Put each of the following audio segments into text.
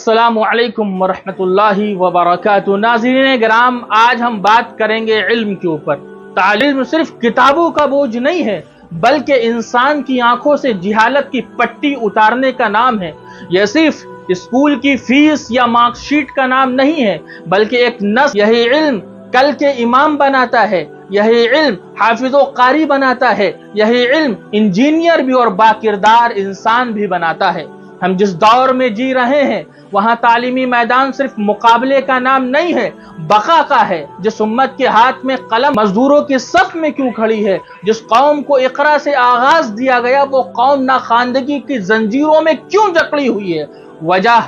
السلام علیکم ورحمۃ اللہ وبرکاتہ۔ ناظرین کرام، آج ہم بات کریں گے علم کے اوپر۔ تعلیم صرف کتابوں کا بوجھ نہیں ہے، بلکہ انسان کی آنکھوں سے جہالت کی پٹی اتارنے کا نام ہے۔ یہ صرف اسکول کی فیس یا مارک شیٹ کا نام نہیں ہے، بلکہ ایک نسل یہی علم کل کے امام بناتا ہے، یہی علم حافظ و قاری بناتا ہے، یہی علم انجینئر بھی اور باکردار انسان بھی بناتا ہے۔ ہم جس دور میں جی رہے ہیں وہاں تعلیمی میدان صرف مقابلے کا نام نہیں ہے، بقا کا ہے۔ جس امت کے ہاتھ میں قلم مزدوروں کی صف میں کیوں کھڑی ہے، جس قوم کو اقرا سے آغاز دیا گیا، وہ قوم ناخواندگی کی زنجیروں میں کیوں جکڑی ہوئی ہے؟ وجہ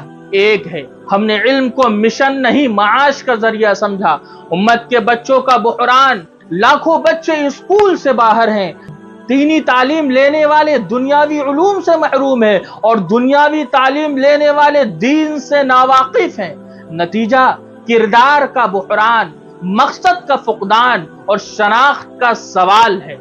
ایک ہے، ہم نے علم کو مشن نہیں معاش کا ذریعہ سمجھا۔ امت کے بچوں کا بحران، لاکھوں بچے اسکول سے باہر ہیں، دینی تعلیم لینے والے دنیاوی علوم سے محروم ہیں، اور دنیاوی تعلیم لینے والے دین سے ناواقف ہیں۔ نتیجہ کردار کا بحران، مقصد کا فقدان اور شناخت کا سوال ہے۔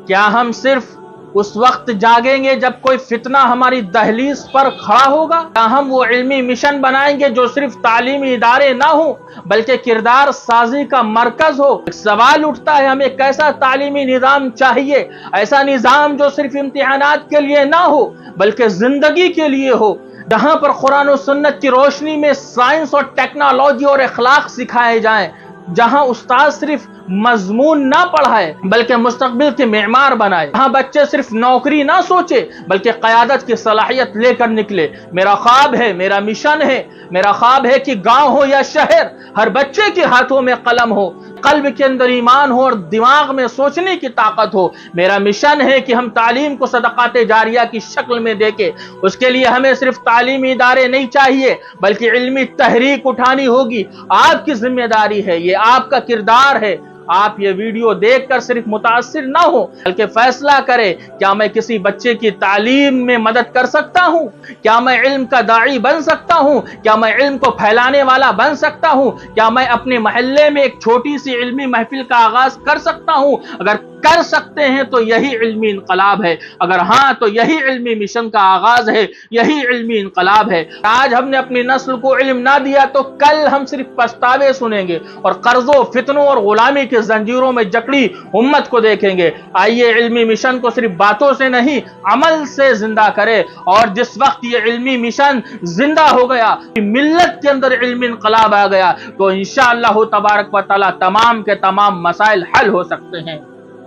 کیا ہم صرف اس وقت جاگیں گے جب کوئی فتنہ ہماری دہلیز پر کھڑا ہوگا؟ کیا ہم وہ علمی مشن بنائیں گے جو صرف تعلیمی ادارے نہ ہوں بلکہ کردار سازی کا مرکز ہو؟ سوال اٹھتا ہے، ہمیں کیسا تعلیمی نظام چاہیے؟ ایسا نظام جو صرف امتحانات کے لیے نہ ہو بلکہ زندگی کے لیے ہو، جہاں پر قرآن و سنت کی روشنی میں سائنس اور ٹیکنالوجی اور اخلاق سکھائے جائیں، جہاں استاد صرف مضمون نہ پڑھائے بلکہ مستقبل کے معمار بنائے، جہاں بچے صرف نوکری نہ سوچے بلکہ قیادت کی صلاحیت لے کر نکلے۔ میرا خواب ہے، میرا مشن ہے، میرا خواب ہے کہ گاؤں ہو یا شہر، ہر بچے کے ہاتھوں میں قلم ہو، قلب کے اندر ایمان ہو اور دماغ میں سوچنے کی طاقت ہو۔ میرا مشن ہے کہ ہم تعلیم کو صدقات جاریہ کی شکل میں دیکھیں۔ اس کے لیے ہمیں صرف تعلیمی ادارے نہیں چاہیے بلکہ علمی تحریک اٹھانی ہوگی۔ آپ کی ذمہ داری ہے، یہ آپ کا کردار ہے۔ آپ یہ ویڈیو دیکھ کر صرف متاثر نہ ہو بلکہ فیصلہ کرے، کیا میں کسی بچے کی تعلیم میں مدد کر سکتا ہوں؟ کیا میں علم کا داعی بن سکتا ہوں؟ کیا میں علم کو پھیلانے والا بن سکتا ہوں؟ کیا میں اپنے محلے میں ایک چھوٹی سی علمی محفل کا آغاز کر سکتا ہوں؟ اگر کر سکتے ہیں تو یہی علمی انقلاب ہے، اگر ہاں تو یہی علمی مشن کا آغاز ہے، یہی علمی انقلاب ہے۔ آج ہم نے اپنی نسل کو علم نہ دیا تو کل ہم صرف پچھتاوے سنیں گے اور قرضوں، فتنوں اور غلامی کے زنجیروں میں جکڑی امت کو دیکھیں گے۔ آئیے علمی مشن کو صرف باتوں سے نہیں، عمل سے زندہ کرے، اور جس وقت یہ علمی مشن زندہ ہو گیا، ملت کے اندر علمی انقلاب آ گیا، تو انشاءاللہ تبارک و تعالی تمام کے تمام مسائل حل ہو سکتے ہیں۔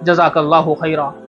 جزاک اللہ خیرہ۔